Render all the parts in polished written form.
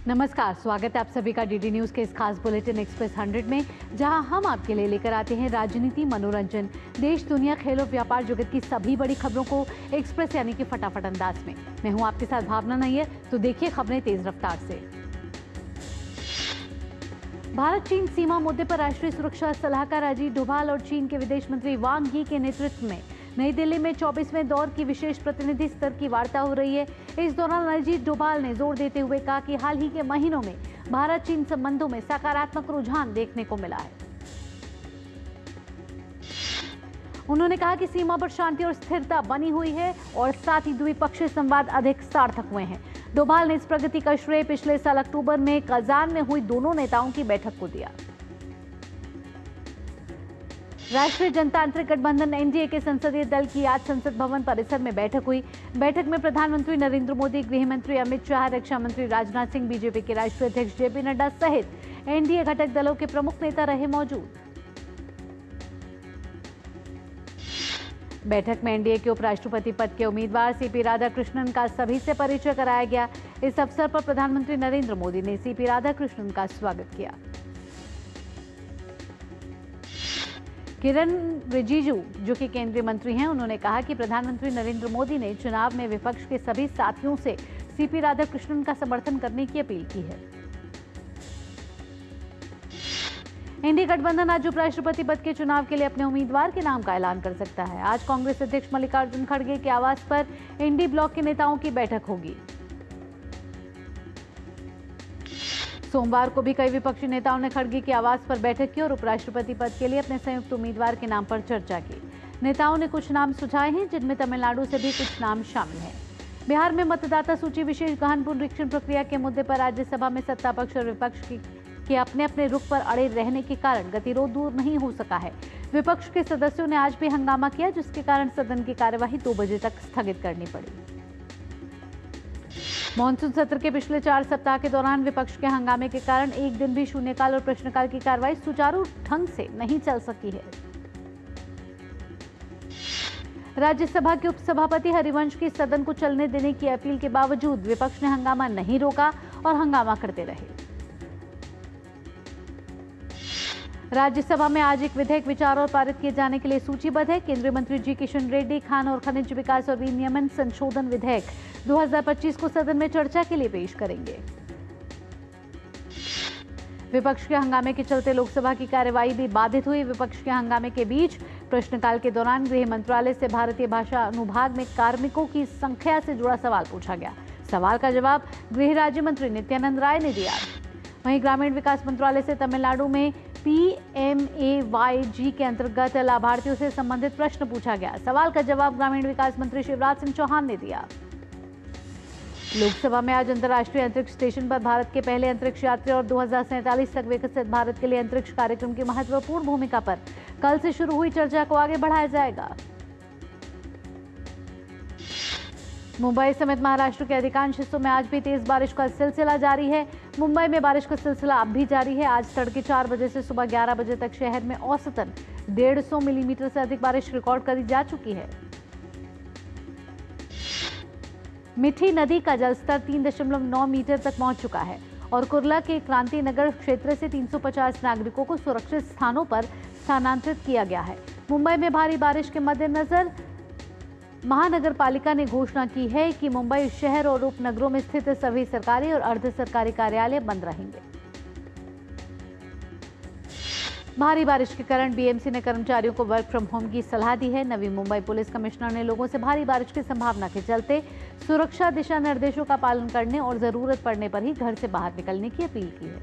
नमस्कार, स्वागत है आप सभी का डीडी न्यूज के इस खास बुलेटिन एक्सप्रेस 100 में, जहां हम आपके लिए लेकर आते हैं राजनीति, मनोरंजन, देश दुनिया, खेल और व्यापार जगत की सभी बड़ी खबरों को एक्सप्रेस यानी कि फटाफट अंदाज में। मैं हूं आपके साथ भावना नैयर, तो देखिए खबरें तेज रफ्तार से। भारत चीन सीमा मुद्दे पर राष्ट्रीय सुरक्षा सलाहकार अजीत डोभाल और चीन के विदेश मंत्री वांग यी के नेतृत्व में नई दिल्ली में 24वें दौर की विशेष प्रतिनिधि स्तर की वार्ता हो रही है। इस दौरान अजीत डोभाल ने जोर देते हुए कहा कि हाल ही के महीनों में भारत चीन संबंधों में सकारात्मक रुझान देखने को मिला है। उन्होंने कहा कि सीमा पर शांति और स्थिरता बनी हुई है और साथ ही द्विपक्षीय संवाद अधिक सार्थक हुए हैं। डोभाल ने इस प्रगति का श्रेय पिछले साल अक्टूबर में कजान में हुई दोनों नेताओं की बैठक को दिया। राष्ट्रीय जनतांत्रिक गठबंधन एनडीए के संसदीय दल की आज संसद भवन परिसर में बैठक हुई। बैठक में प्रधानमंत्री नरेंद्र मोदी, गृह मंत्री अमित शाह, रक्षा मंत्री राजनाथ सिंह, बीजेपी के राष्ट्रीय अध्यक्ष जेपी नड्डा सहित एनडीए घटक दलों के प्रमुख नेता रहे मौजूद। बैठक में एनडीए के उपराष्ट्रपति पद के उम्मीदवार सीपी राधाकृष्णन का सभी से परिचय कराया गया। इस अवसर पर प्रधानमंत्री नरेंद्र मोदी ने सीपी राधाकृष्णन का स्वागत किया। किरण रिजिजू, जो कि केंद्रीय मंत्री हैं, उन्होंने कहा कि प्रधानमंत्री नरेंद्र मोदी ने चुनाव में विपक्ष के सभी साथियों से सीपी राधाकृष्णन का समर्थन करने की अपील की है। एनडीए गठबंधन आज उपराष्ट्रपति पद के चुनाव के लिए अपने उम्मीदवार के नाम का ऐलान कर सकता है। आज कांग्रेस अध्यक्ष मल्लिकार्जुन खड़गे के आवास पर एनडीए ब्लॉक के नेताओं की बैठक होगी। सोमवार को भी कई विपक्षी नेताओं ने खड़गे के आवास पर बैठक की और उपराष्ट्रपति पद के लिए अपने संयुक्त उम्मीदवार के नाम पर चर्चा की। नेताओं ने कुछ नाम सुझाए हैं, जिनमें तमिलनाडु से भी कुछ नाम शामिल हैं। बिहार में मतदाता सूची विशेष गहन पुनरीक्षण प्रक्रिया के मुद्दे पर राज्यसभा में सत्ता पक्ष और विपक्ष के अपने अपने रुख पर अड़े रहने के कारण गतिरोध दूर नहीं हो सका है। विपक्ष के सदस्यों ने आज भी हंगामा किया, जिसके कारण सदन की कार्यवाही 2 बजे तक स्थगित करनी पड़ी। मॉनसून सत्र के पिछले 4 सप्ताह के दौरान विपक्ष के हंगामे के कारण एक दिन भी शून्यकाल और प्रश्नकाल की कार्रवाई सुचारू ढंग से नहीं चल सकी है। राज्यसभा के उपसभापति हरिवंश की सदन को चलने देने की अपील के बावजूद विपक्ष ने हंगामा नहीं रोका और हंगामा करते रहे। राज्यसभा में आज एक विधेयक विचार और पारित किए जाने के लिए सूचीबद्ध है। केंद्रीय मंत्री जी किशन रेड्डी खान और खनिज विकास और विनियमन संशोधन विधेयक 2025 को सदन में चर्चा के लिए पेश करेंगे। विपक्ष के हंगामे के चलते लोकसभा की कार्यवाही भी बाधित हुई। विपक्ष के हंगामे के बीच प्रश्नकाल के दौरान गृह मंत्रालय से भारतीय भाषा अनुभाग में कार्मिकों की संख्या से जुड़ा सवाल पूछा गया। सवाल का जवाब गृह राज्य मंत्री नित्यानंद राय ने दिया। वहीं ग्रामीण विकास मंत्रालय से तमिलनाडु में PMAYG के अंतर्गत लाभार्थियों से संबंधित प्रश्न पूछा गया। सवाल का जवाब ग्रामीण विकास मंत्री शिवराज सिंह चौहान ने दिया। लोकसभा में आज अंतर्राष्ट्रीय अंतरिक्ष स्टेशन पर भारत के पहले अंतरिक्ष यात्री और 2047 तक विकसित भारत के लिए अंतरिक्ष कार्यक्रम की महत्वपूर्ण भूमिका पर कल से शुरू हुई चर्चा को आगे बढ़ाया जाएगा। मुंबई समेत महाराष्ट्र के अधिकांश हिस्सों में आज भी तेज बारिश का सिलसिला जारी है। मुंबई में बारिश का सिलसिला अब भी जारी है। आज तड़के 4 बजे से सुबह 11 बजे तक शहर में औसतन 150 मिलीमीटर से अधिक बारिश रिकॉर्ड करी जा चुकी है। मिठी नदी का जलस्तर 3.9 मीटर तक पहुंच चुका है और कुर्ला के क्रांति नगर क्षेत्र से 350 नागरिकों को सुरक्षित स्थानों पर स्थानांतरित किया गया है। मुंबई में भारी बारिश के मद्देनजर महानगर पालिका ने घोषणा की है कि मुंबई शहर और उपनगरों में स्थित सभी सरकारी और अर्ध सरकारी कार्यालय बंद रहेंगे। भारी बारिश के कारण बीएमसी ने कर्मचारियों को वर्क फ्रॉम होम की सलाह दी है। नवी मुंबई पुलिस कमिश्नर ने लोगों से भारी बारिश की संभावना के चलते सुरक्षा दिशा निर्देशों का पालन करने और जरूरत पड़ने पर ही घर से बाहर निकलने की अपील की है।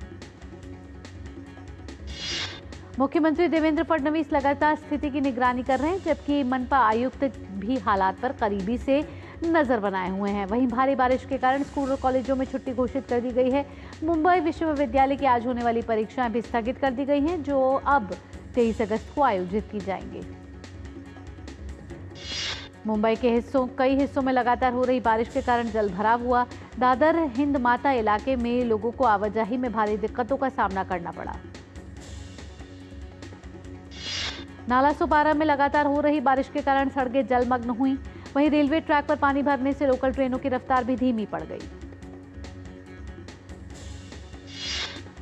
मुख्यमंत्री देवेंद्र फडणवीस लगातार स्थिति की निगरानी कर रहे हैं, जबकि मनपा आयुक्त भी हालात पर करीबी से नजर बनाए हुए हैं। वहीं भारी बारिश के कारण स्कूल और कॉलेजों में छुट्टी घोषित कर दी गई है। मुंबई विश्वविद्यालय की आज होने वाली परीक्षाएं भी स्थगित कर दी गई हैं, जो अब 23 अगस्त को आयोजित की जाएंगी। मुंबई के कई हिस्सों में लगातार हो रही बारिश के कारण जल भराव हुआ। दादर हिंद माता इलाके में लोगों को आवाजाही में भारी दिक्कतों का सामना करना पड़ा। नाला सोपारा में लगातार हो रही बारिश के कारण सड़कें जलमग्न हुई। वहीं रेलवे ट्रैक पर पानी भरने से लोकल ट्रेनों की रफ्तार भी धीमी पड़ गई।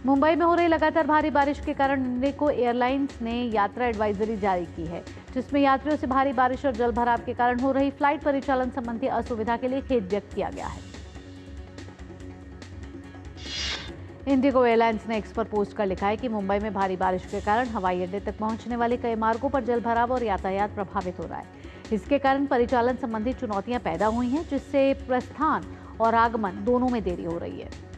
मुंबई में हो रही लगातार भारी बारिश के कारण इंडिगो एयरलाइंस ने यात्रा एडवाइजरी जारी की है, जिसमें यात्रियों से भारी बारिश और जलभराव के कारण हो रही फ्लाइट परिचालन संबंधी असुविधा के लिए खेद व्यक्त किया गया है। इंडिगो एयरलाइंस ने एक्स पर पोस्ट कर लिखा है कि मुंबई में भारी बारिश के कारण हवाई अड्डे तक पहुंचने वाले कई मार्गों पर जलभराव और यातायात प्रभावित हो रहा है। इसके कारण परिचालन संबंधी चुनौतियां पैदा हुई हैं, जिससे प्रस्थान और आगमन दोनों में देरी हो रही है।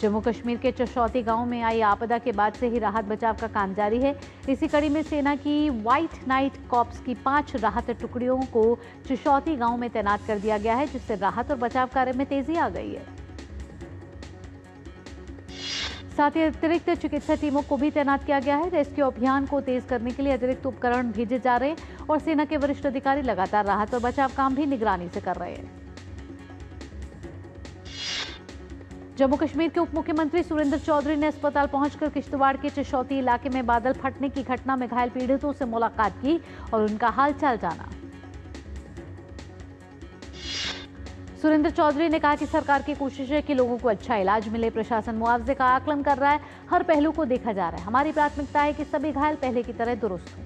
जम्मू कश्मीर के चशौती गांव में आई आपदा के बाद से ही राहत बचाव का काम जारी है। इसी कड़ी में सेना की व्हाइट नाइट कॉर्प्स की 5 राहत टुकड़ियों को चशौती गांव में तैनात कर दिया गया है, जिससे राहत और बचाव कार्य में तेजी आ गई है। साथ ही अतिरिक्त चिकित्सा टीमों को भी तैनात किया गया है। रेस्क्यू अभियान को तेज करने के लिए अतिरिक्त उपकरण भेजे जा रहे हैं और सेना के वरिष्ठ अधिकारी लगातार राहत और बचाव काम भी निगरानी से कर रहे हैं। जम्मू कश्मीर के उप मुख्यमंत्री सुरेंद्र चौधरी ने अस्पताल पहुंचकर किश्तवाड़ के चशौती इलाके में बादल फटने की घटना में घायल पीड़ितों से मुलाकात की और उनका हालचाल जाना। सुरेंद्र चौधरी ने कहा कि सरकार की कोशिश है कि लोगों को अच्छा इलाज मिले। प्रशासन मुआवजे का आकलन कर रहा है, हर पहलू को देखा जा रहा है। हमारी प्राथमिकता है कि सभी घायल पहले की तरह दुरुस्त हों।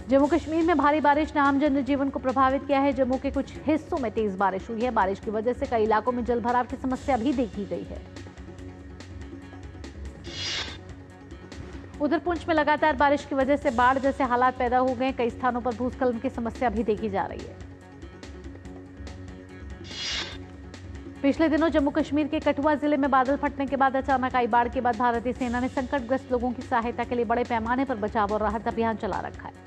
जम्मू कश्मीर में भारी बारिश ने आम जनजीवन को प्रभावित किया है। जम्मू के कुछ हिस्सों में तेज बारिश हुई है। बारिश की वजह से कई इलाकों में जलभराव की समस्या भी देखी गई है। उधर पुंछ में लगातार बारिश की वजह से बाढ़ जैसे हालात पैदा हो गए। कई स्थानों पर भूस्खलन की समस्या भी देखी जा रही है। पिछले दिनों जम्मू कश्मीर के कठुआ जिले में बादल फटने के बाद अचानक आई बाढ़ के बाद भारतीय सेना ने संकटग्रस्त लोगों की सहायता के लिए बड़े पैमाने पर बचाव और राहत अभियान चला रखा है।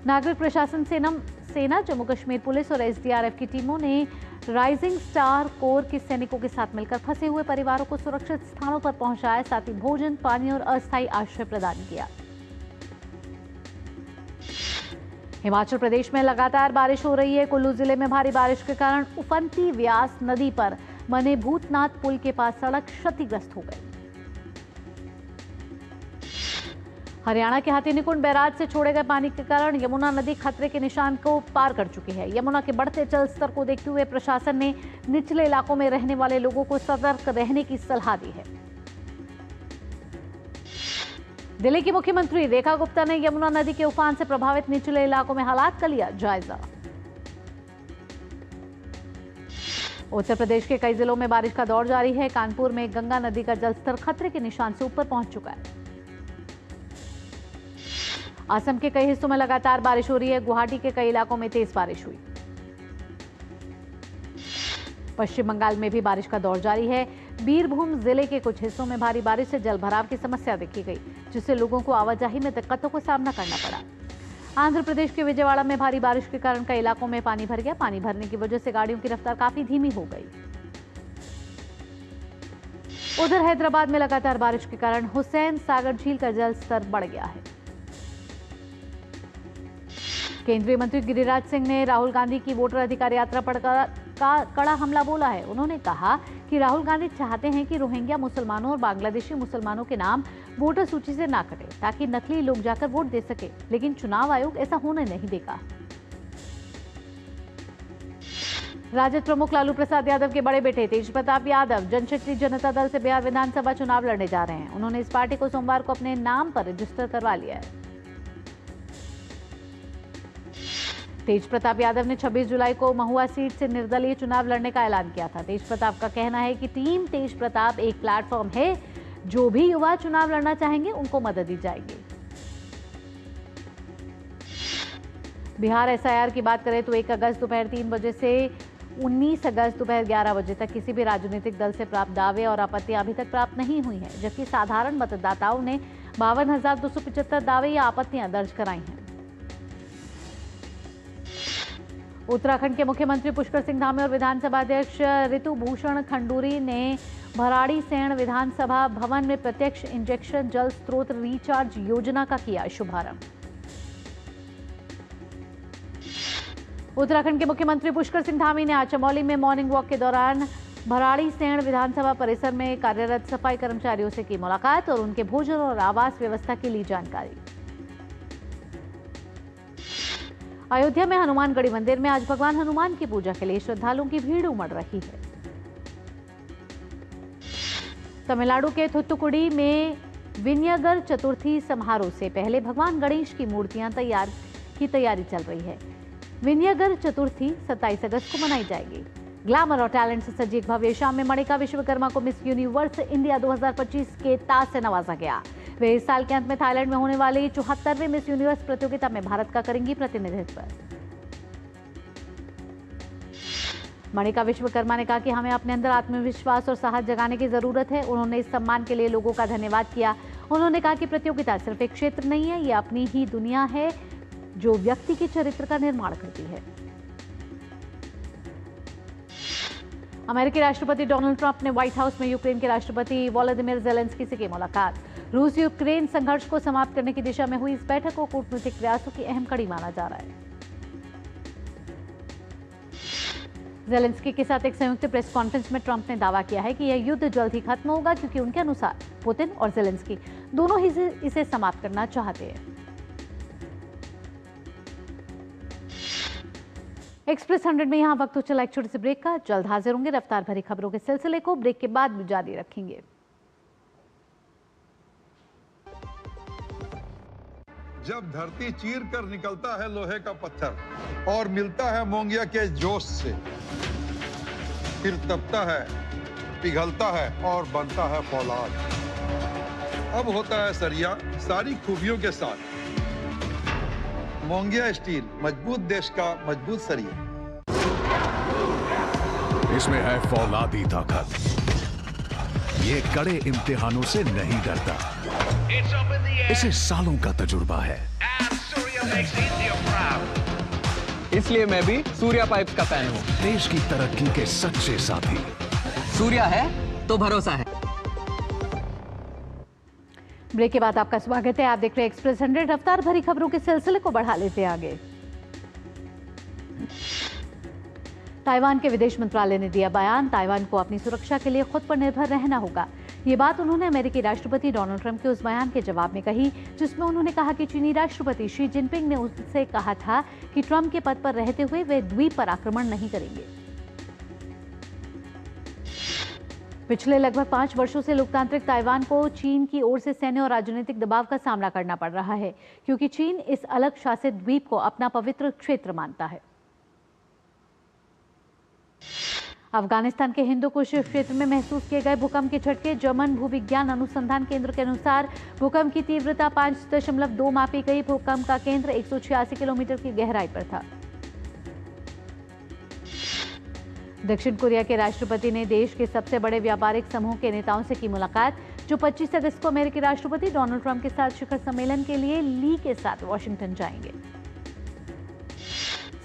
नागरिक प्रशासन सेना जम्मू कश्मीर पुलिस और एसडीआरएफ की टीमों ने राइजिंग स्टार कोर के सैनिकों के साथ मिलकर फंसे हुए परिवारों को सुरक्षित स्थानों पर पहुंचाया, साथ ही भोजन, पानी और अस्थायी आश्रय प्रदान किया। हिमाचल प्रदेश में लगातार बारिश हो रही है। कुल्लू जिले में भारी बारिश के कारण उफनती व्यास नदी पर बने भूतनाथ पुल के पास सड़क क्षतिग्रस्त हो गई। हरियाणा के हाथीनिकुंड बैराज से छोड़े गए पानी के कारण यमुना नदी खतरे के निशान को पार कर चुकी है। यमुना के बढ़ते जल स्तर को देखते हुए प्रशासन ने निचले इलाकों में रहने वाले लोगों को सतर्क रहने की सलाह दी है। दिल्ली की मुख्यमंत्री रेखा गुप्ता ने यमुना नदी के उफान से प्रभावित निचले इलाकों में हालात का लिया जायजा। उत्तर प्रदेश के कई जिलों में बारिश का दौर जारी है। कानपुर में गंगा नदी का जलस्तर खतरे के निशान से ऊपर पहुंच चुका है। असम के कई हिस्सों में लगातार बारिश हो रही है। गुवाहाटी के कई इलाकों में तेज बारिश हुई। पश्चिम बंगाल में भी बारिश का दौर जारी है। बीरभूम जिले के कुछ हिस्सों में भारी बारिश से जलभराव की समस्या देखी गई, जिससे लोगों को आवाजाही में दिक्कतों का सामना करना पड़ा। आंध्र प्रदेश के विजयवाड़ा में भारी बारिश के कारण कई इलाकों में पानी भर गया। पानी भरने की वजह से गाड़ियों की रफ्तार काफी धीमी हो गई। उधर हैदराबाद में लगातार बारिश के कारण हुसैन सागर झील का जल स्तर बढ़ गया है। केंद्रीय मंत्री गिरिराज सिंह ने राहुल गांधी की वोटर अधिकार यात्रा पर कड़ा हमला बोला है। उन्होंने कहा कि राहुल गांधी चाहते हैं कि रोहिंग्या मुसलमानों और बांग्लादेशी मुसलमानों के नाम वोटर सूची से ना कटे, ताकि नकली लोग जाकर वोट दे सके, लेकिन चुनाव आयोग ऐसा होने नहीं देगा। राजद प्रमुख लालू प्रसाद यादव के बड़े बेटे तेज प्रताप यादव जनशक्ति जनता दल से बिहार विधानसभा चुनाव लड़ने जा रहे हैं। उन्होंने इस पार्टी को सोमवार को अपने नाम पर रजिस्टर करवा लिया है। तेज प्रताप यादव ने 26 जुलाई को महुआ सीट से निर्दलीय चुनाव लड़ने का ऐलान किया था। तेज प्रताप का कहना है कि टीम तेज प्रताप एक प्लेटफॉर्म है, जो भी युवा चुनाव लड़ना चाहेंगे उनको मदद दी जाएगी। बिहार एसआईआर की बात करें तो 1 अगस्त दोपहर 3 बजे से 19 अगस्त दोपहर 11 बजे तक किसी भी राजनीतिक दल से प्राप्त दावे और आपत्तियां अभी तक प्राप्त नहीं हुई हैं, जबकि साधारण मतदाताओं ने 52,275 दावे या आपत्तियां दर्ज कराई हैं। उत्तराखंड के मुख्यमंत्री पुष्कर सिंह धामी और विधानसभा अध्यक्ष ऋतु भूषण खंडूरी ने भराड़ीसैंण विधानसभा भवन में प्रत्यक्ष इंजेक्शन जल स्रोत रिचार्ज योजना का किया शुभारंभ। उत्तराखंड के मुख्यमंत्री पुष्कर सिंह धामी ने आज चमोली में मॉर्निंग वॉक के दौरान भराड़ीसैंण विधानसभा परिसर में कार्यरत सफाई कर्मचारियों से की मुलाकात और उनके भोजन और आवास व्यवस्था की ली जानकारी। अयोध्या में हनुमानगढ़ी मंदिर में आज भगवान हनुमान की पूजा के लिए श्रद्धालुओं की भीड़ उमड़ रही है। तमिलनाडु के थुत्तुकुडी में विनयगर चतुर्थी समारोह से पहले भगवान गणेश की मूर्तियां तैयारी चल रही है। विनयगर चतुर्थी 27 अगस्त को मनाई जाएगी। ग्लैमर और टैलेंट से सजी एक भव्य शाम में मणिका विश्वकर्मा को मिस यूनिवर्स इंडिया 2025 के ताज से नवाजा गया। वे इस साल के अंत में थाईलैंड में होने वाली 74वें मिस यूनिवर्स प्रतियोगिता में भारत का करेंगी प्रतिनिधित्व। मणिका विश्वकर्मा ने कहा कि हमें अपने अंदर आत्मविश्वास और साहस जगाने की जरूरत है। उन्होंने इस सम्मान के लिए लोगों का धन्यवाद किया। उन्होंने कहा कि प्रतियोगिता सिर्फ एक क्षेत्र नहीं है, ये अपनी ही दुनिया है जो व्यक्ति के चरित्र का निर्माण करती है। अमेरिकी राष्ट्रपति डोनाल्ड ट्रंप ने व्हाइट हाउस में यूक्रेन के राष्ट्रपति वोलोदिमीर जेलेंस्की से की मुलाकात। रूस यूक्रेन संघर्ष को समाप्त करने की दिशा में हुई इस बैठक को कूटनीतिक प्रयासों की अहम कड़ी माना जा रहा है। जेलेंस्की के साथ एक संयुक्त प्रेस कॉन्फ्रेंस में ट्रंप ने दावा किया है कि यह युद्ध जल्द ही खत्म होगा, क्योंकि उनके अनुसार पुतिन और जेलेंस्की दोनों ही इसे समाप्त करना चाहते हैं। एक्सप्रेस 100 में यहां वक्त हो चला एक छोटे से ब्रेक का। जल्द हाजिर होंगे रफ्तार भरी खबरों के सिलसिले को ब्रेक के बाद भी जारी रखेंगे। जब धरती चीर कर निकलता है लोहे का पत्थर और मिलता है मोंगिया के जोश से, फिर तपता है, पिघलता है और बनता है फौलाद। अब होता है सरिया सारी खूबियों के साथ। मोंगिया स्टील, मजबूत देश का मजबूत सरिया। इसमें है फौलादी ताकत। ये कड़े इम्तिहानों से नहीं डरता। इसे सालों का तजुर्बा है। इसलिए मैं भी सूर्या पाइप्स का फैन हूँ। देश की तरक्की के सच्चे साथी। सूर्या है तो भरोसा है। ब्रेक के बाद आपका स्वागत है। आप देख रहे हैं एक्सप्रेस 100। रफ्तार भरी खबरों के सिलसिले को बढ़ा लेते हैं आगे। ताइवान के विदेश मंत्रालय ने दिया बयान। ताइवान को अपनी सुरक्षा के लिए खुद पर निर्भर रहना होगा। ये बात उन्होंने अमेरिकी राष्ट्रपति डोनाल्ड ट्रंप के उस बयान के जवाब में कही जिसमें उन्होंने कहा कि चीनी राष्ट्रपति शी जिनपिंग ने उससे कहा था कि ट्रंप के पद पर रहते हुए वे द्वीप पर आक्रमण नहीं करेंगे। पिछले लगभग 5 वर्षों से लोकतांत्रिक ताइवान को चीन की ओर से सैन्य और राजनीतिक दबाव का सामना करना पड़ रहा है, क्योंकि चीन इस अलग शासित द्वीप को अपना पवित्र क्षेत्र मानता है। अफगानिस्तान के हिंदू कुश क्षेत्र में महसूस किए गए भूकंप के झटके। जर्मन भूविज्ञान अनुसंधान केंद्र के अनुसार भूकंप की तीव्रता 5.2 मापी गई। भूकंप का केंद्र 186 किलोमीटर की गहराई पर था। दक्षिण कोरिया के राष्ट्रपति ने देश के सबसे बड़े व्यापारिक समूह के नेताओं से की मुलाकात, जो 25 अगस्त को अमेरिकी राष्ट्रपति डोनाल्ड ट्रंप के साथ शिखर सम्मेलन के लिए ली के साथ वॉशिंगटन जाएंगे।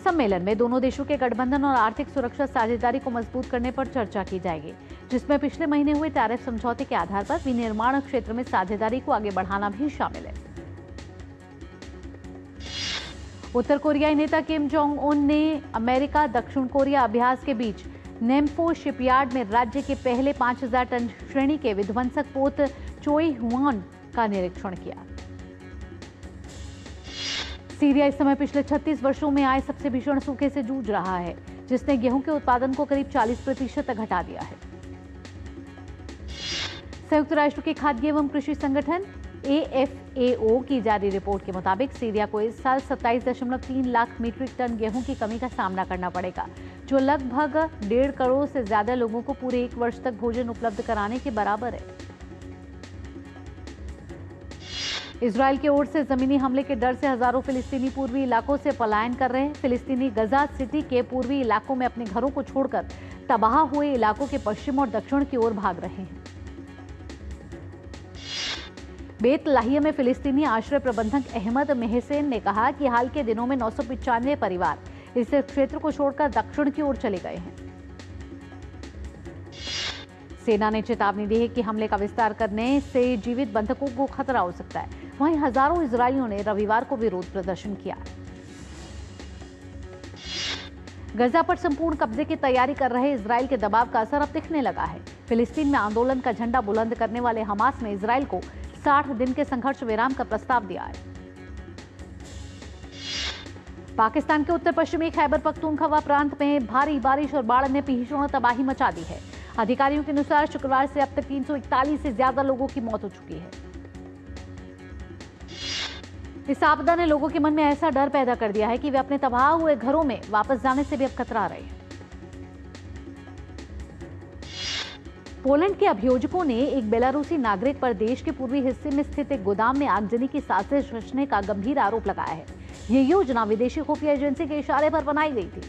सम्मेलन में दोनों देशों के गठबंधन और आर्थिक सुरक्षा साझेदारी को मजबूत करने पर चर्चा की जाएगी, जिसमें पिछले महीने हुए टैरिफ समझौते के आधार पर विनिर्माण क्षेत्र में साझेदारी को आगे बढ़ाना भी शामिल है। उत्तर कोरियाई नेता किम जोंग उन ने अमेरिका दक्षिण कोरिया अभ्यास के बीच नेम्फो शिपयार्ड में राज्य के पहले 5000 टन श्रेणी के विध्वंसक पोत चोई हुआन का निरीक्षण किया। सीरिया इस समय पिछले 36 वर्षों में आए सबसे भीषण सूखे से जूझ रहा है, जिसने गेहूं के उत्पादन को करीब 40% तक घटा दिया है। संयुक्त राष्ट्र के खाद्य एवं कृषि संगठन AFAO की जारी रिपोर्ट के मुताबिक सीरिया को इस साल 27.3 लाख मीट्रिक टन गेहूं की कमी का सामना करना पड़ेगा, जो लगभग 1.5 करोड़ से ज्यादा लोगों को पूरे 1 वर्ष तक भोजन उपलब्ध कराने के बराबर है। इजराइल की ओर से जमीनी हमले के डर से हजारों फिलिस्तीनी पूर्वी इलाकों से पलायन कर रहे हैं। फिलिस्तीनी गजा सिटी के पूर्वी इलाकों में अपने घरों को छोड़कर तबाह हुए इलाकों के पश्चिम और दक्षिण की ओर भाग रहे हैं। बेत लाहिया में फिलिस्तीनी आश्रय प्रबंधक अहमद मेहसेन ने कहा कि हाल के दिनों में 995 परिवार इस क्षेत्र को छोड़कर दक्षिण की ओर चले गए हैं। सेना ने चेतावनी दी है कि हमले का विस्तार करने से जीवित बंधकों को खतरा हो सकता है। वहीं हजारों इजरायलियों ने रविवार को विरोध प्रदर्शन किया। गजा पर संपूर्ण कब्जे की तैयारी कर रहे इजराइल के दबाव का असर अब दिखने लगा है। फिलिस्तीन में आंदोलन का झंडा बुलंद करने वाले हमास ने इजराइल को 60 दिन के संघर्ष विराम का प्रस्ताव दिया है। पाकिस्तान के उत्तर पश्चिमी खैबर पख्तूनख्वा प्रांत में भारी बारिश और बाढ़ ने भीषण तबाही मचा दी है। अधिकारियों के अनुसार शुक्रवार से अब तक 341 से ज्यादा लोगों की मौत हो चुकी है। इस आपदा ने लोगों के मन में ऐसा डर पैदा कर दिया है कि वे अपने तबाह हुए घरों में वापस जाने से भी अब कतरा रहे हैं। पोलैंड के अभियोजकों ने एक बेलारूसी नागरिक पर देश के पूर्वी हिस्से में स्थित एक गोदाम में आगजनी की साजिश रचने का गंभीर आरोप लगाया है। ये योजना विदेशी खुफिया एजेंसी के इशारे पर बनाई गई थी।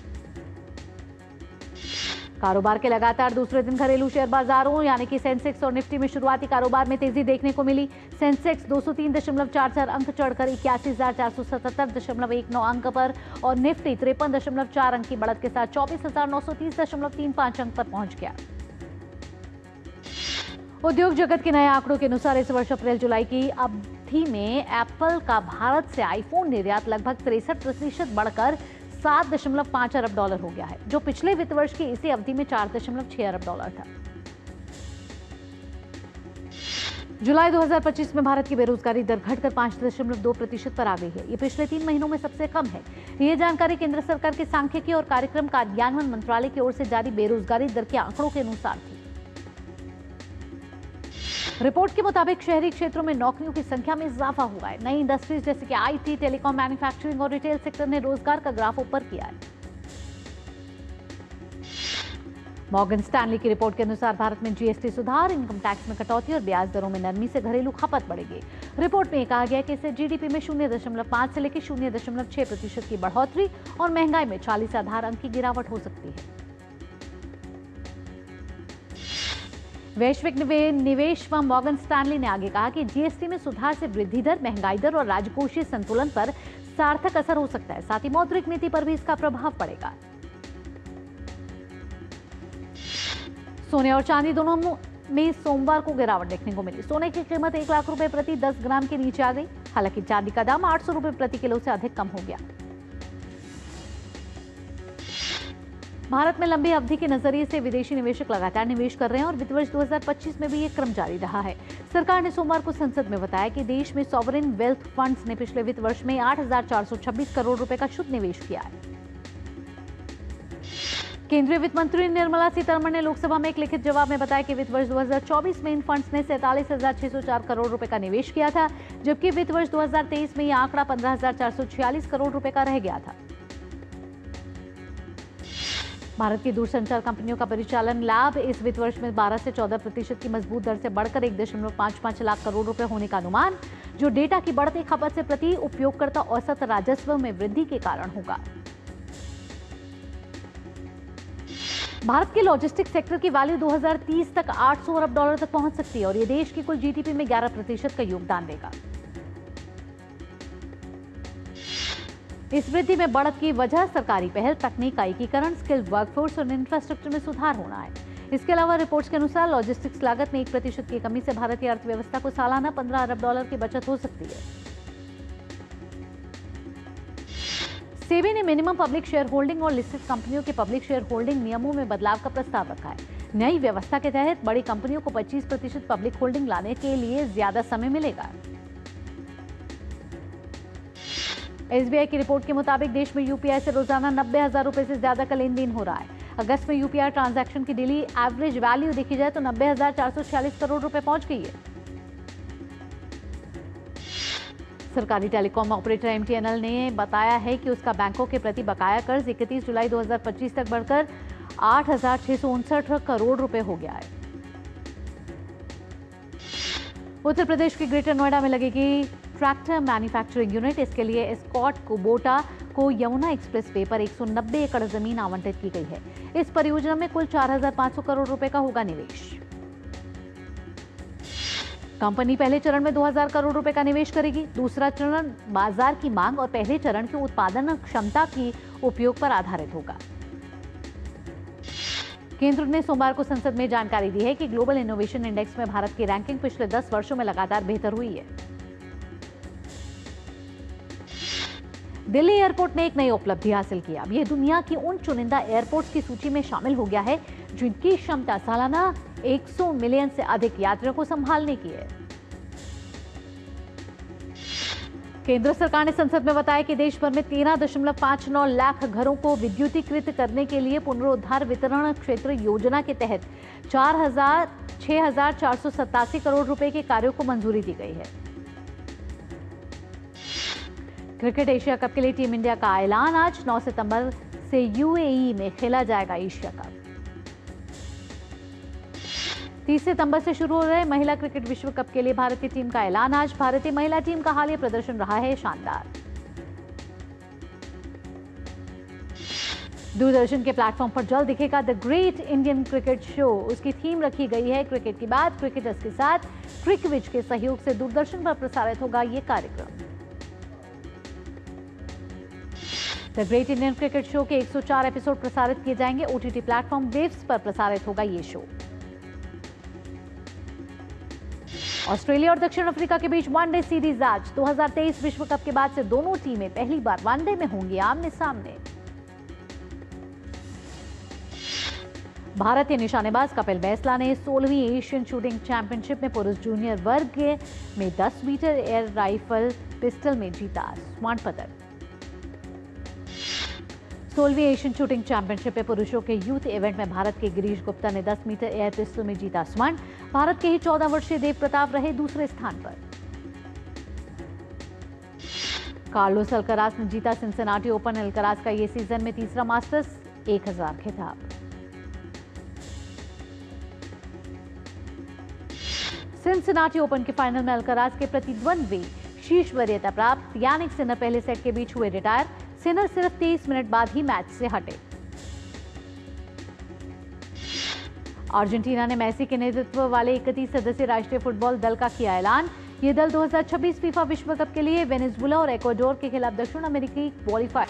कारोबार के लगातार दूसरे दिन घरेलू शेयर बाजारों यानी कि सेंसेक्स और निफ्टी में शुरुआती कारोबार में तेजी देखने को मिली। सेंसेक्स 203.44 अंक चढ़कर 81,477.19 अंक पर और निफ्टी 53.4 अंक की बढ़त के साथ 24,930.35 अंक पर पहुंच गया। उद्योग जगत के नए आंकड़ों के अनुसार इस वर्ष अप्रैल जुलाई की अवधि में एप्पल का भारत से आईफोन निर्यात लगभग 63% बढ़कर $7.5 अरब हो गया है, जो पिछले वित्त वर्ष की इसी अवधि में $4.6 अरब था। जुलाई 2025 में भारत की बेरोजगारी दर घटकर 5.2% पर आ गई है। ये पिछले 3 महीनों में सबसे कम है। ये जानकारी केंद्र सरकार के सांख्यिकी और कार्यक्रम कार्यान्वयन मंत्रालय की ओर से जारी बेरोजगारी दर के आंकड़ों के अनुसार थी। रिपोर्ट के मुताबिक शहरी क्षेत्रों में नौकरियों की संख्या में इजाफा हुआ है। नई इंडस्ट्रीज जैसे कि आईटी, टेलीकॉम, मैन्युफैक्चरिंग और रिटेल सेक्टर ने रोजगार का ग्राफ ऊपर किया है। मॉर्गन स्टैनली की रिपोर्ट के अनुसार भारत में जीएसटी सुधार, इनकम टैक्स में कटौती और ब्याज दरों में नरमी से घरेलू खपत बढ़ेगी। रिपोर्ट में कहा गया है कि इससे जीडीपी में 0.5 से लेकर 0.6% की बढ़ोतरी और महंगाई में 40 आधार अंक की गिरावट हो सकती है। वैश्विक निवेश फर्म मॉर्गन स्टैनली ने आगे कहा कि जीएसटी में सुधार से वृद्धि दर, महंगाई दर और राजकोषीय संतुलन पर सार्थक असर हो सकता है। साथ ही मौद्रिक नीति पर भी इसका प्रभाव पड़ेगा। सोने और चांदी दोनों में सोमवार को गिरावट देखने को मिली। सोने की कीमत 1 लाख रुपए प्रति 10 ग्राम के नीचे आ गई। हालांकि चांदी का दाम 800 रुपए प्रति किलो से अधिक कम हो गया। भारत में लंबी अवधि के नजरिए से विदेशी निवेशक लगातार निवेश कर रहे हैं और वित्त वर्ष 2025 में भी ये क्रम जारी रहा है। सरकार ने सोमवार को संसद में बताया कि देश में सॉवरेन वेल्थ फंड्स ने पिछले वित्त वर्ष में 8,426 करोड़ रुपए का शुद्ध निवेश किया है। केंद्रीय वित्त मंत्री निर्मला सीतारमण ने लोकसभा में एक लिखित जवाब में बताया कि वित्त वर्ष 2024 में इन फंड्स ने 47,604 करोड़ रुपए का निवेश किया था, जबकि वित्त वर्ष 2023 में यह आंकड़ा 15,446 करोड़ रुपए का रह गया था। भारत की दूरसंचार कंपनियों का परिचालन लाभ इस वित्त वर्ष में 12 से 14% की मजबूत दर से बढ़कर 1.55 लाख करोड़ रुपए होने का अनुमान, जो डेटा की बढ़ती खपत से प्रति उपयोगकर्ता औसत राजस्व में वृद्धि के कारण होगा। भारत के लॉजिस्टिक्स सेक्टर की वैल्यू 2030 तक $800 अरब तक पहुंच सकती है और ये देश की कुल जीडीपी में 11% का योगदान देगा। इस वृद्धि में बढ़त की वजह सरकारी पहल, तकनीक का एकीकरण, स्किल्ड वर्कफोर्स और इंफ्रास्ट्रक्चर में सुधार होना है। इसके अलावा रिपोर्ट्स के अनुसार लॉजिस्टिक्स लागत में 1% की कमी से भारत की अर्थव्यवस्था को सालाना $15 अरब की बचत हो सकती है। सेबी ने मिनिमम पब्लिक शेयर होल्डिंग और लिस्टेड कंपनियों के पब्लिक शेयर होल्डिंग नियमों में बदलाव का प्रस्ताव रखा है। नई व्यवस्था के तहत बड़ी कंपनियों को 25% पब्लिक होल्डिंग लाने के लिए ज्यादा समय मिलेगा। एसबीआई की रिपोर्ट के मुताबिक देश में यूपीआई से रोजाना 90,000 रुपए से ज्यादा का लेन देन हो रहा है। अगस्त में यूपीआई ट्रांजैक्शन की डेली एवरेज वैल्यू देखी जाए तो 90,446 करोड़ रुपए पहुंच गई है। सरकारी टेलीकॉम ऑपरेटर एमटीएनएल ने बताया है कि उसका बैंकों के प्रति बकाया कर्ज 31 जुलाई 2025 तक बढ़कर 8,659 करोड़ रुपए हो गया है। उत्तर प्रदेश के ग्रेटर नोएडा में लगेगी ट्रैक्टर मैन्युफैक्चरिंग यूनिट। इसके लिए एस्कॉर्ट कुबोटा को यमुना एक्सप्रेस वे पर 190 एकड़ जमीन आवंटित की गई है। इस परियोजना में कुल 4,500 करोड़ रुपए का होगा निवेश। कंपनी पहले चरण में 2,000 करोड़ रुपए का निवेश करेगी। दूसरा चरण बाजार की मांग और पहले चरण की उत्पादन क्षमता की उपयोग पर आधारित होगा। केंद्र ने सोमवार को संसद में जानकारी दी है कि ग्लोबल इनोवेशन इंडेक्स में भारत की रैंकिंग पिछले 10 वर्षों में लगातार बेहतर हुई है। दिल्ली एयरपोर्ट ने एक नई उपलब्धि हासिल की। अब यह दुनिया की उन चुनिंदा एयरपोर्ट्स की सूची में शामिल हो गया है जिनकी क्षमता सालाना 100 मिलियन से अधिक यात्रियों को संभालने की है। केंद्र सरकार ने संसद में बताया कि देश भर में 13.59 लाख घरों को विद्युतीकृत करने के लिए पुनरुद्धार वितरण क्षेत्र योजना के तहत 6,487 करोड़ रुपए के कार्यों को मंजूरी दी गई है। क्रिकेट एशिया कप के लिए टीम इंडिया का ऐलान। आज 9 सितंबर से यूएई में खेला जाएगा एशिया कप। 30 सितंबर से शुरू हो रहे महिला क्रिकेट विश्व कप के लिए भारतीय टीम का ऐलान। आज भारतीय महिला टीम का हालिया प्रदर्शन रहा है शानदार। दूरदर्शन के प्लेटफॉर्म पर जल्द दिखेगा the great Indian cricket show. उसकी थीम रखी गई है क्रिकेट की बात। क्रिकेटर्स के साथ क्रिकविज के सहयोग से दूरदर्शन पर प्रसारित होगा ये कार्यक्रम। The great Indian cricket show के 104 एपिसोड प्रसारित किए जाएंगे। ओटीटी प्लेटफॉर्म वेव्स पर प्रसारित होगा ये शो। ऑस्ट्रेलिया और दक्षिण अफ्रीका के बीच वनडे सीरीज आज। 2023 विश्व कप के बाद से दोनों टीमें पहली बार वनडे में होंगी आमने सामने। भारतीय निशानेबाज कपिल बैसला ने 16वीं एशियन शूटिंग चैंपियनशिप में पुरुष जूनियर वर्ग में 10 मीटर एयर राइफल पिस्टल में जीता स्वर्ण पदक। 16वीं एशियन शूटिंग चैंपियनशिप में पुरुषों के यूथ इवेंट में भारत के गिरीश गुप्ता ने 10 मीटर एयर पिस्टल में जीता स्वर्ण। भारत के ही 14 वर्षीय देव प्रताप रहे दूसरे स्थान पर। कार्लोस अल्कराज ने जीता सिंसिनाटी ओपन। अल्कराज का ये सीजन में तीसरा मास्टर्स 1000 खिताब। सिंसिनाटी ओपन के फाइनल में अल्कराज के प्रतिद्वंद्वी शीर्ष वरीयता प्राप्त यानिक सिनर पहले सेट के बीच हुए रिटायर। सिनर सिर्फ 23 मिनट बाद ही मैच से हटे। अर्जेंटीना ने मेसी के नेतृत्व वाले 31 सदस्यीय राष्ट्रीय फुटबॉल दल का किया ऐलान। ये दल 2026 फीफा विश्व कप के लिए वेनेजुएला और इक्वाडोर के खिलाफ दक्षिण अमेरिकी क्वालिफायर।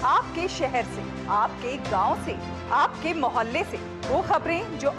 आपके शहर से, आपके गांव से, आपके मोहल्ले से वो खबरें जो